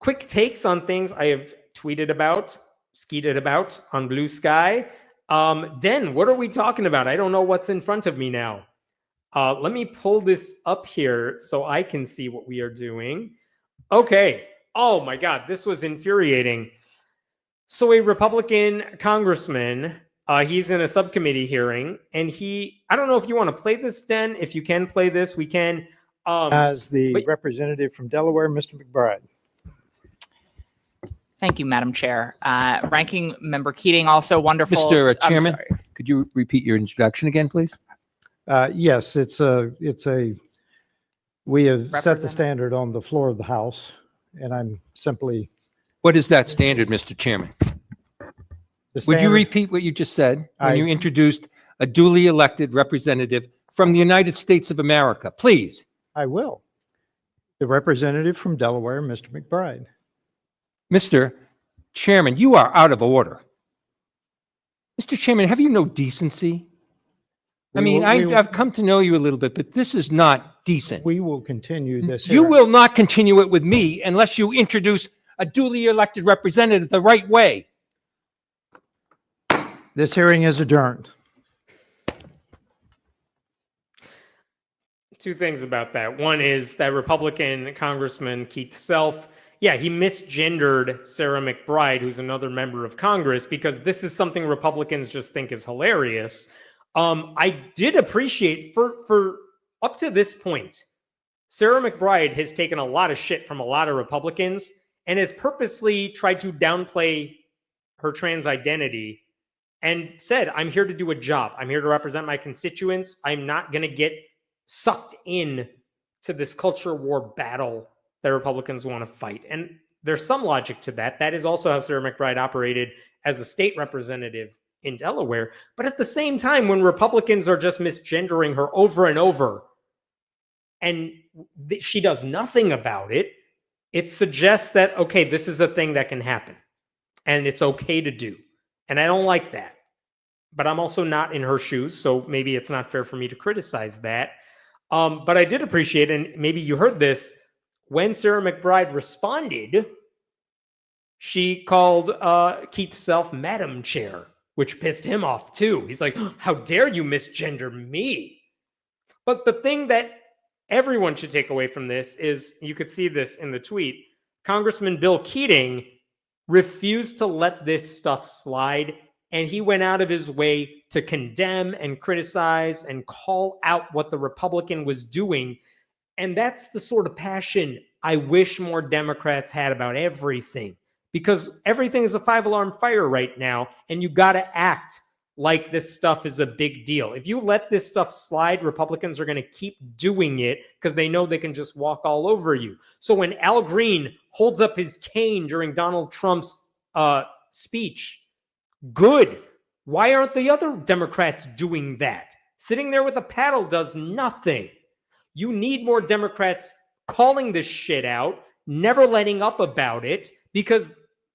quick takes on things I have tweeted about, skeeted about on Bluesky. Den, what are we talking about? I don't know what's in front of me now. Let me pull this up here so I can see what we are doing. Okay. Oh my God, this was infuriating. So a Republican congressman, he's in a subcommittee hearing, and I don't know if you want to play this, Den. If you can play this, we can. As the representative from Delaware, Mr. McBride. Thank you, Madam Chair. Ranking Member Keating, also wonderful. Mr. Chairman, could you repeat your introduction again, please? Yes, we have set the standard on the floor of the House, and I'm simply. What is that standard, Mr. Chairman? Would you repeat what you just said when you introduced a duly elected representative from the United States of America? Please. I will. The representative from Delaware, Mr. McBride. Mr. Chairman, you are out of order. Mr. Chairman, have you no decency? I've come to know you a little bit, but this is not decent. We will continue this. You will not continue it with me unless you introduce a duly elected representative the right way. This hearing is adjourned. Two things about that. One is that Republican Congressman Keith Self, he misgendered Sarah McBride, who's another member of Congress, because this is something Republicans just think is hilarious. I did appreciate for up to this point, Sarah McBride has taken a lot of shit from a lot of Republicans and has purposely tried to downplay her trans identity and said, I'm here to do a job. I'm here to represent my constituents. I'm not going to get sucked in to this culture war battle that Republicans want to fight. And there's some logic to that. That is also how Sarah McBride operated as a state representative in Delaware. But at the same time, when Republicans are just misgendering her over and over, and she does nothing about it, it suggests that, okay, this is a thing that can happen and it's okay to do. And I don't like that. But I'm also not in her shoes, so maybe it's not fair for me to criticize that. But I did appreciate, and maybe you heard this, when Sarah McBride responded, she called Keith Self Madam Chair, which pissed him off too. He's like, how dare you misgender me? But the thing that everyone should take away from this is, you could see this in the tweet, Congressman Bill Keating refused to let this stuff slide, and he went out of his way to condemn and criticize and call out what the Republican was doing. And that's the sort of passion I wish more Democrats had about everything, because everything is a 5-alarm fire right now, and you got to act like this stuff is a big deal. If you let this stuff slide, Republicans are going to keep doing it because they know they can just walk all over you. So when Al Green holds up his cane during Donald Trump's speech, good. Why aren't the other Democrats doing that? Sitting there with a paddle does nothing. You need more Democrats calling this shit out, never letting up about it, because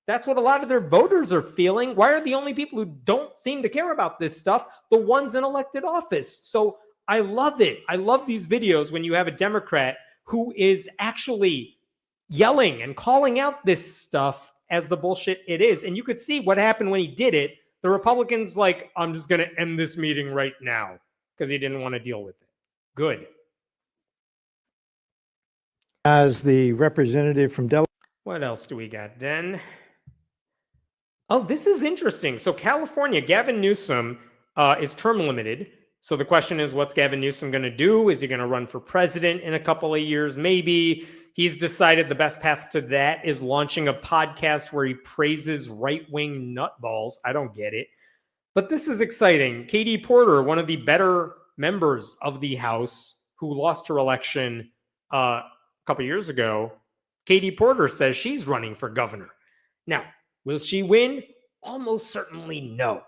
that's what a lot of their voters are feeling. Why are the only people who don't seem to care about this stuff the ones in elected office? So I love it. I love these videos when you have a Democrat who is actually yelling and calling out this stuff as the bullshit it is. And you could see what happened when he did it. The Republicans like, I'm just going to end this meeting right now because he didn't want to deal with it. Good. As the representative from Delaware. What else do we got, Den? Oh, this is interesting. So California, Gavin Newsom is term limited. So the question is, what's Gavin Newsom going to do? Is he going to run for president in a couple of years? Maybe. He's decided the best path to that is launching a podcast where he praises right-wing nutballs. I don't get it. But this is exciting. Katie Porter, one of the better members of the House who lost her election a couple years ago, Katie Porter says she's running for governor. Now, will she win? Almost certainly no.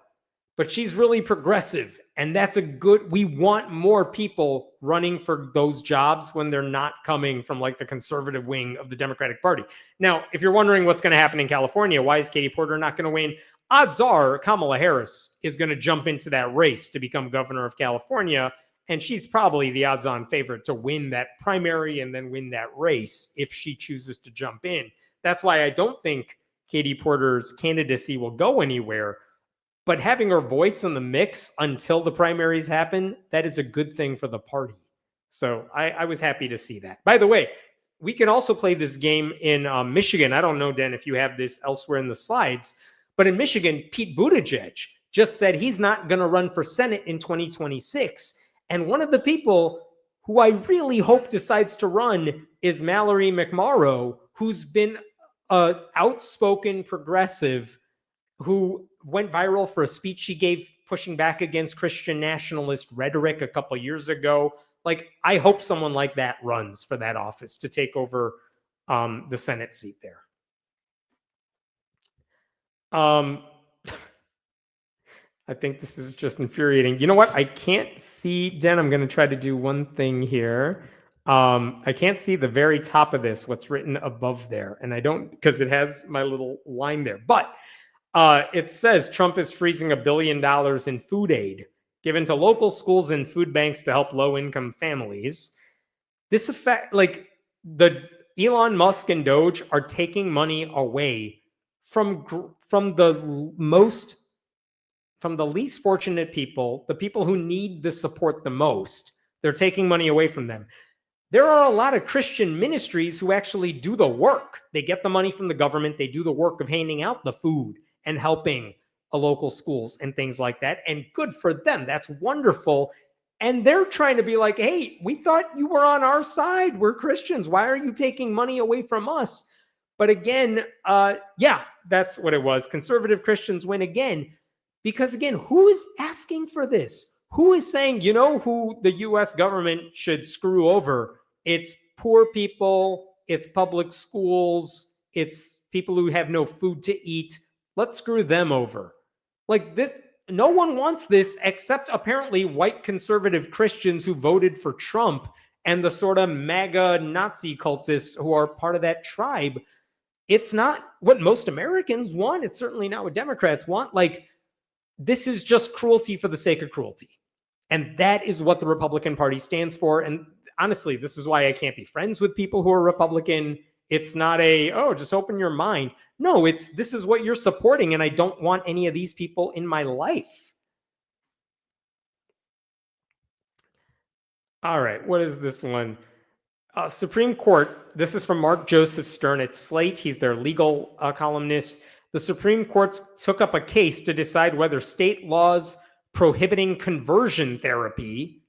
But she's really progressive, and that's a good, we want more people running for those jobs when they're not coming from like the conservative wing of the Democratic Party. Now, if you're wondering what's going to happen in California, why is Katie Porter not going to win? Odds are Kamala Harris is going to jump into that race to become governor of California, and she's probably the odds-on favorite to win that primary and then win that race if she chooses to jump in. that's why I don't think Katie Porter's candidacy will go anywhere. But having her voice in the mix until the primaries happen, that is a good thing for the party. So I was happy to see that. By the way, we can also play this game in Michigan. I don't know, Dan, if you have this elsewhere in the slides, but in Michigan, Pete Buttigieg just said he's not going to run for Senate in 2026. And one of the people who I really hope decides to run is Mallory McMorrow, who's been an outspoken progressive who went viral for a speech she gave pushing back against Christian nationalist rhetoric a couple years ago. Like, I hope someone like that runs for that office to take over the Senate seat there. I think this is just infuriating. You know what? I can't see, Dan, I'm going to try to do one thing here. I can't see the very top of this, what's written above there. And I don't, because it has my little line there. But it says Trump is freezing $1 billion in food aid given to local schools and food banks to help low-income families. This effect, like the Elon Musk and Doge are taking money away from the least fortunate people, the people who need the support the most. They're taking money away from them. There are a lot of Christian ministries who actually do the work. They get the money from the government. They do the work of handing out the food and helping local schools and things like that. And good for them. That's wonderful. And they're trying to be like, hey, we thought you were on our side. We're Christians. Why are you taking money away from us? But again, yeah, that's what it was. Conservative Christians win again. Because again, who is asking for this? Who is saying, you know, who the US government should screw over? It's poor people, it's public schools, it's people who have no food to eat. Let's screw them over. Like this, no one wants this except apparently white conservative Christians who voted for Trump and the sort of MAGA Nazi cultists who are part of that tribe. It's not what most Americans want. It's certainly not what Democrats want. Like, this is just cruelty for the sake of cruelty. And that is what the Republican Party stands for. And honestly, this is why I can't be friends with people who are Republican. It's not a, oh, just open your mind. No, it's, this is what you're supporting, and I don't want any of these people in my life. All right, what is this one? Supreme Court, this is from Mark Joseph Stern at Slate. He's their legal columnist. The Supreme Court took up a case to decide whether state laws prohibiting conversion therapy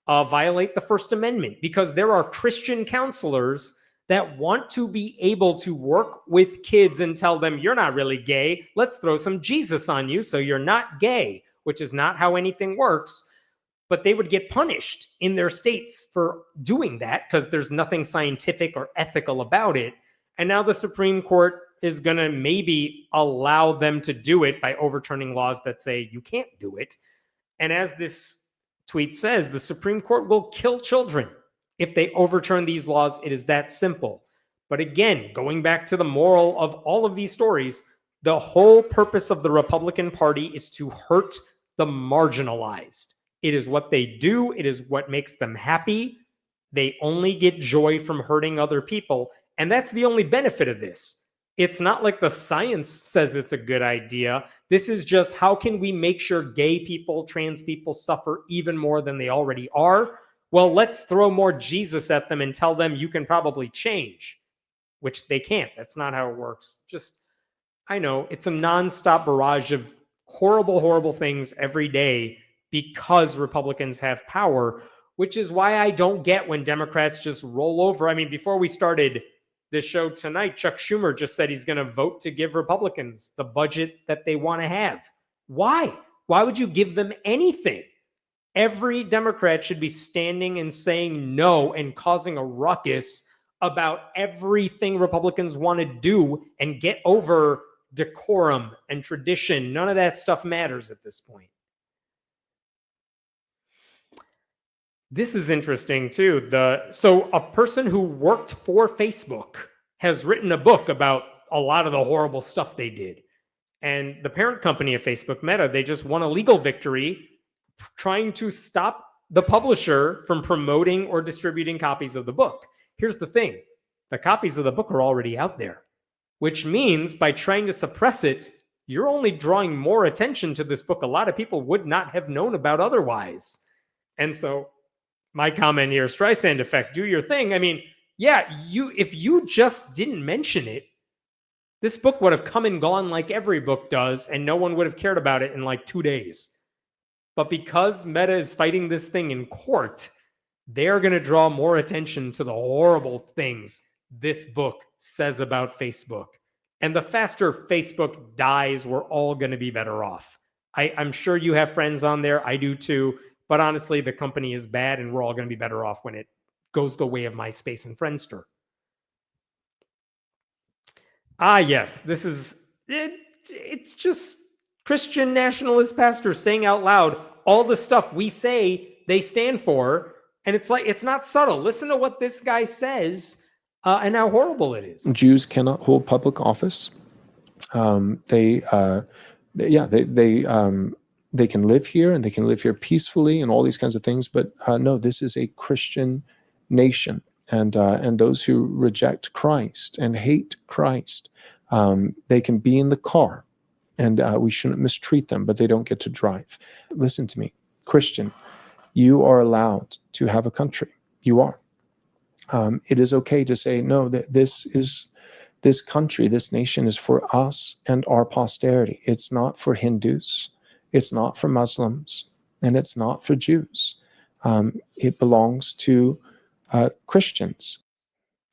violate the First Amendment, because there are Christian counselors that want to be able to work with kids and tell them, you're not really gay. Let's throw some Jesus on you so you're not gay, which is not how anything works. But they would get punished in their states for doing that because there's nothing scientific or ethical about it. And now the Supreme Court is going to maybe allow them to do it by overturning laws that say you can't do it. And as this tweet says, the Supreme Court will kill children if they overturn these laws. It is that simple. But again, going back to the moral of all of these stories, the whole purpose of the Republican Party is to hurt the marginalized. It is what they do. It is what makes them happy. They only get joy from hurting other people. And that's the only benefit of this. It's not like the science says it's a good idea. This is just, how can we make sure gay people, trans people suffer even more than they already are? Well, let's throw more Jesus at them and tell them you can probably change, which they can't. That's not how it works. Just, I know, it's a nonstop barrage of horrible, horrible things every day because Republicans have power, which is why I don't get when Democrats just roll over. I mean, before we started this show tonight, Chuck Schumer just said he's going to vote to give Republicans the budget that they want to have. Why? Why would you give them anything? Every Democrat should be standing and saying no and causing a ruckus about everything Republicans want to do and get over decorum and tradition. None of that stuff matters at this point. This is interesting too. So a person who worked for Facebook has written a book about a lot of the horrible stuff they did. And the parent company of Facebook, Meta, they just won a legal victory trying to stop the publisher from promoting or distributing copies of the book. Here's the thing. The copies of the book are already out there. which means by trying to suppress it, you're only drawing more attention to this book a lot of people would not have known about otherwise. And so my comment here, Streisand effect, do your thing. I mean, yeah, if you just didn't mention it, this book would have come and gone like every book does, and no one would have cared about it in like 2 days. But because Meta is fighting this thing in court, they're going to draw more attention to the horrible things this book says about Facebook. And the faster Facebook dies, we're all going to be better off. I'm sure you have friends on there. I do too. But honestly, the company is bad, and we're all going to be better off when it goes the way of MySpace and Friendster. Ah, yes, this is it. It's just Christian nationalist pastors saying out loud all the stuff we say they stand for. And it's like, it's not subtle. Listen to what this guy says and how horrible it is. Jews cannot hold public office. They can live here, and they can live here peacefully and all these kinds of things. But no, this is a Christian nation. And those who reject Christ and hate Christ, they can be in the car, and we shouldn't mistreat them, but they don't get to drive. Listen to me, Christian, you are allowed to have a country. You are. It is okay to say, no, this country, this nation is for us and our posterity. It's not for Hindus. It's not for Muslims, and it's not for Jews. It belongs to Christians.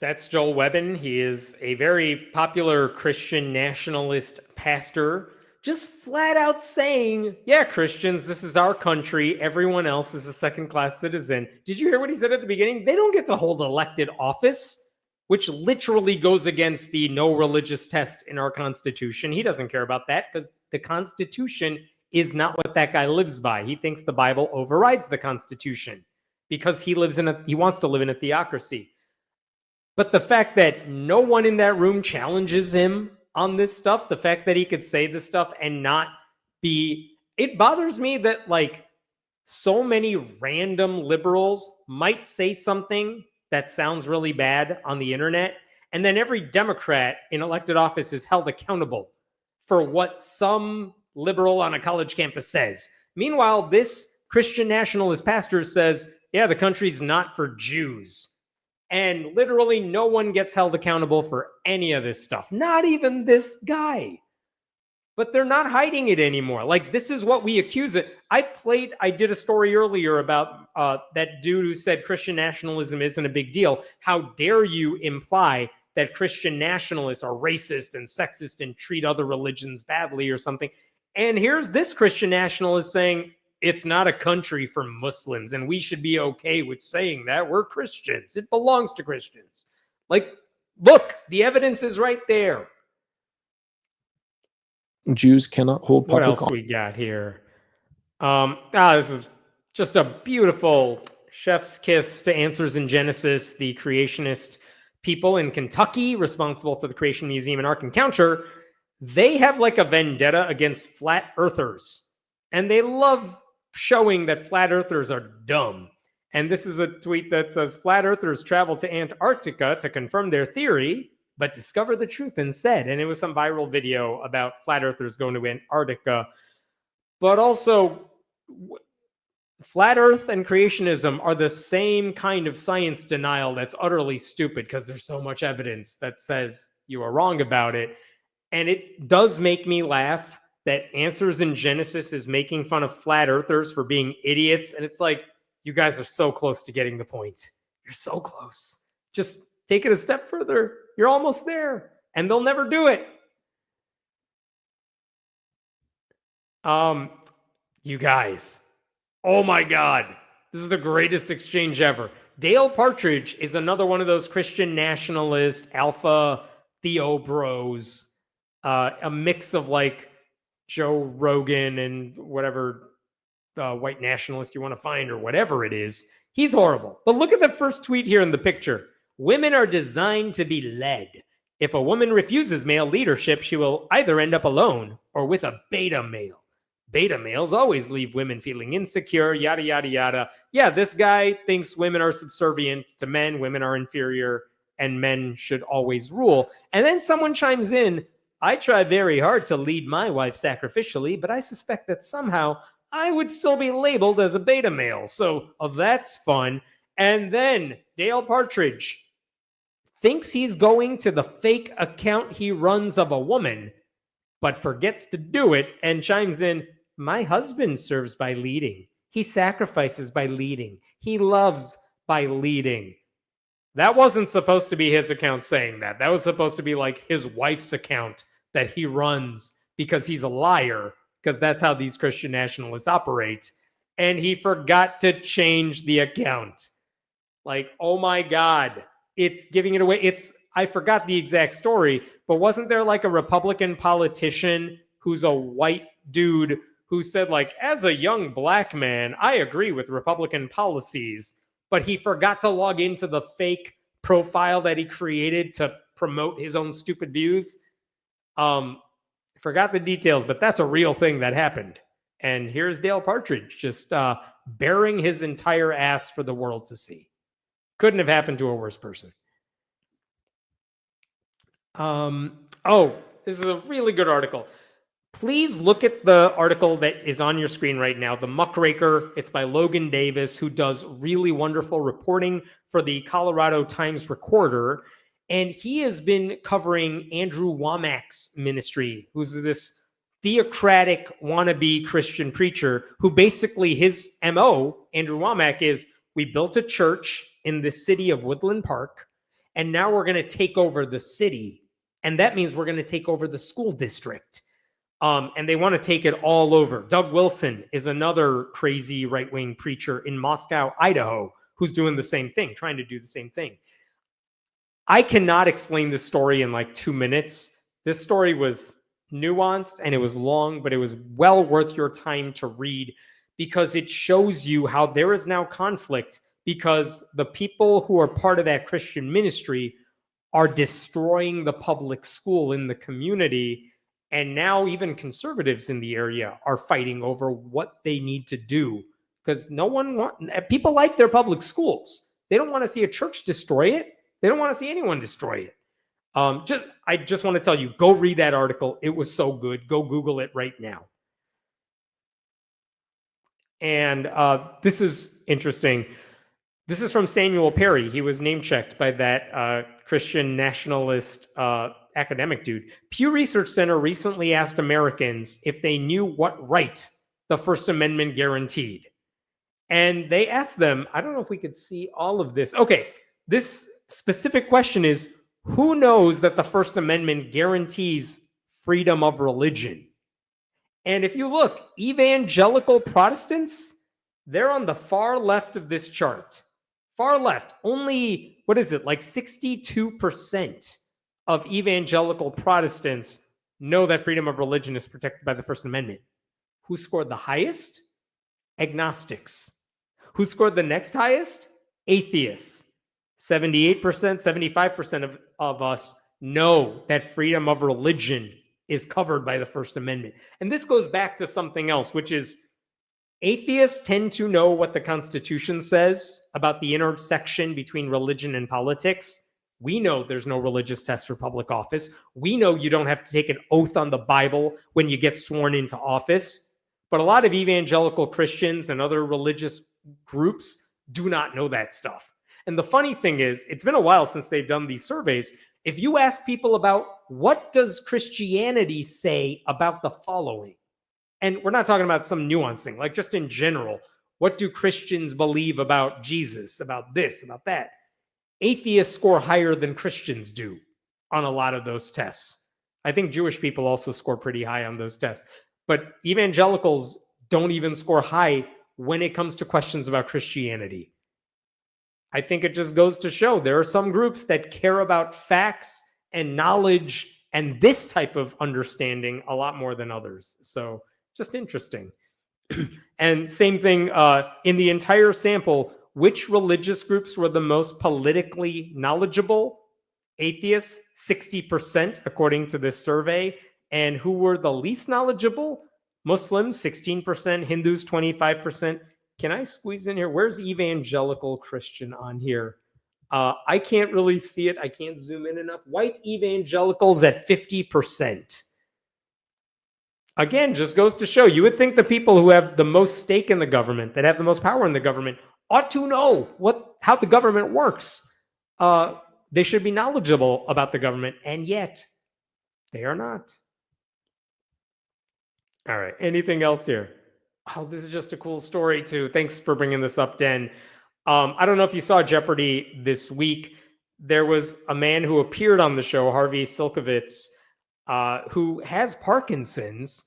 That's Joel Webbin. He is a very popular Christian nationalist pastor, just flat out saying, yeah, Christians, this is our country. Everyone else is a second-class citizen. Did you hear what he said at the beginning? They don't get to hold elected office, which literally goes against the no religious test in our Constitution. He doesn't care about that because the Constitution is not what that guy lives by. He thinks the Bible overrides the Constitution because he wants to live in a theocracy. But the fact that no one in that room challenges him on this stuff, the fact that he could say this stuff and not be, it bothers me that like so many random liberals might say something that sounds really bad on the internet, and then every Democrat in elected office is held accountable for what some liberal on a college campus says. Meanwhile, this Christian nationalist pastor says, yeah, the country's not for Jews. And literally no one gets held accountable for any of this stuff. Not even this guy. But they're not hiding it anymore. Like, this is what we accuse it. I did a story earlier about that dude who said Christian nationalism isn't a big deal. How dare you imply that Christian nationalists are racist and sexist and treat other religions badly or something. And here's this Christian nationalist saying, it's not a country for Muslims, and we should be okay with saying that. We're Christians. It belongs to Christians. Like, look, the evidence is right there. Jews cannot hold public office. What else we got here? This is just a beautiful chef's kiss to Answers in Genesis, the creationist people in Kentucky responsible for the Creation Museum and Ark Encounter. They have like a vendetta against flat earthers, and they love showing that flat earthers are dumb. And this is a tweet that says, flat earthers travel to Antarctica to confirm their theory, but discover the truth instead. And it was some viral video about flat earthers going to Antarctica. But also, flat earth and creationism are the same kind of science denial that's utterly stupid because there's so much evidence that says you are wrong about it. And it does make me laugh that Answers in Genesis is making fun of flat earthers for being idiots. And it's like, you guys are so close to getting the point. You're so close. Just take it a step further. You're almost there. And they'll never do it. You guys. Oh my God. This is the greatest exchange ever. Dale Partridge is another one of those Christian nationalist alpha Theo Bros. A mix of like Joe Rogan and whatever white nationalist you want to find or whatever it is. He's horrible. But look at the first tweet here in the picture. Women are designed to be led. If a woman refuses male leadership, she will either end up alone or with a beta male. Beta males always leave women feeling insecure, yada, yada, yada. Yeah, this guy thinks women are subservient to men. Women are inferior. and men should always rule. And then someone chimes in, I try very hard to lead my wife sacrificially, but I suspect that somehow I would still be labeled as a beta male. So that's fun. And then Dale Partridge thinks he's going to the fake account he runs of a woman, but forgets to do it and chimes in, my husband serves by leading. He sacrifices by leading. He loves by leading. That wasn't supposed to be his account saying that. That was supposed to be like his wife's account that he runs because he's a liar, because that's how these Christian nationalists operate. And he forgot to change the account. Like, oh my God, it's giving it away. I forgot the exact story, but wasn't there like a Republican politician who's a white dude who said, like, as a young black man, I agree with Republican policies, but he forgot to log into the fake profile that he created to promote his own stupid views? Forgot the details, but that's a real thing that happened. And here's Dale Partridge just bearing his entire ass for the world to see. Couldn't have happened to a worse person. This is a really good article. Please look at the article that is on your screen right now, The Muckraker. It's by Logan Davis, who does really wonderful reporting for the Colorado Times Recorder. And he has been covering Andrew Wommack's ministry, who's this theocratic wannabe Christian preacher who basically his MO, Andrew Wommack, is we built a church in the city of Woodland Park, and now we're going to take over the city. And that means we're going to take over the school district. And they want to take it all over. Doug Wilson is another crazy right-wing preacher in Moscow, Idaho, who's doing the same thing, trying to do the same thing. I cannot explain this story in like 2 minutes. This story was nuanced and it was long, but it was well worth your time to read because it shows you how there is now conflict because the people who are part of that Christian ministry are destroying the public school in the community. And now even conservatives in the area are fighting over what they need to do because people like their public schools. They don't want to see a church destroy it. They don't want to see anyone destroy it. I just want to tell you, go read that article. It was so good. Go Google it right now. And this is interesting. This is from Samuel Perry. He was name-checked by that Christian nationalist academic dude. Pew Research Center recently asked Americans if they knew what right the First Amendment guaranteed. And they asked them, I don't know if we could see all of this. Okay, this specific question is, who knows that the First Amendment guarantees freedom of religion? And if you look, evangelical Protestants, they're on the far left of this chart. Far left, only, what is it, like 62% of evangelical Protestants know that freedom of religion is protected by the First Amendment. Who scored the highest? Agnostics. Who scored the next highest? Atheists. 78%, 75% of us know that freedom of religion is covered by the First Amendment. And this goes back to something else, which is atheists tend to know what the Constitution says about the intersection between religion and politics. We know there's no religious test for public office. We know you don't have to take an oath on the Bible when you get sworn into office. But a lot of evangelical Christians and other religious groups do not know that stuff. And the funny thing is, it's been a while since they've done these surveys. If you ask people about what does Christianity say about the following, and we're not talking about some nuanced thing, like just in general, what do Christians believe about Jesus, about this, about that? Atheists score higher than Christians do on a lot of those tests. I think Jewish people also score pretty high on those tests. But evangelicals don't even score high when it comes to questions about Christianity. I think it just goes to show there are some groups that care about facts and knowledge and this type of understanding a lot more than others. So just interesting. And same thing in the entire sample, which religious groups were the most politically knowledgeable? Atheists, 60%, according to this survey. And who were the least knowledgeable? Muslims, 16%, Hindus, 25%. Can I squeeze in here? Where's evangelical Christian on here? I can't really see it. I can't zoom in enough. White evangelicals at 50%. Again, just goes to show, you would think the people who have the most stake in the government, that have the most power in the government, ought to know how the government works. They should be knowledgeable about the government, and yet they are not. All right, anything else here? Oh, this is just a cool story too. Thanks for bringing this up, Den. I don't know if you saw Jeopardy this week. There was a man who appeared on the show, Harvey Silkovitz, who has Parkinson's,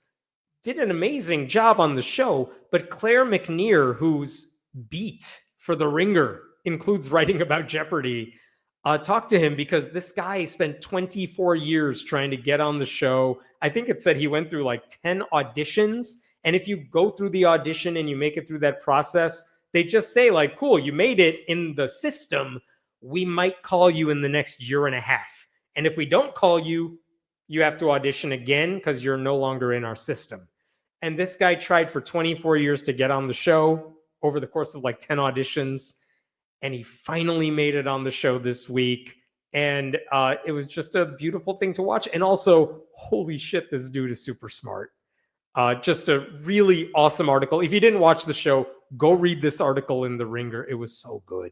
did an amazing job on the show, but Claire McNear, who's beat for The Ringer, includes writing about Jeopardy, talked to him because this guy spent 24 years trying to get on the show. I think it said he went through like 10 auditions. And if you go through the audition and you make it through that process, they just say like, cool, you made it in the system. We might call you in the next year and a half. And if we don't call you, you have to audition again because you're no longer in our system. And this guy tried for 24 years to get on the show over the course of like 10 auditions. And he finally made it on the show this week. And it was just a beautiful thing to watch. And also, holy shit, this dude is super smart. Just a really awesome article. If you didn't watch the show, go read this article in The Ringer. It was so good.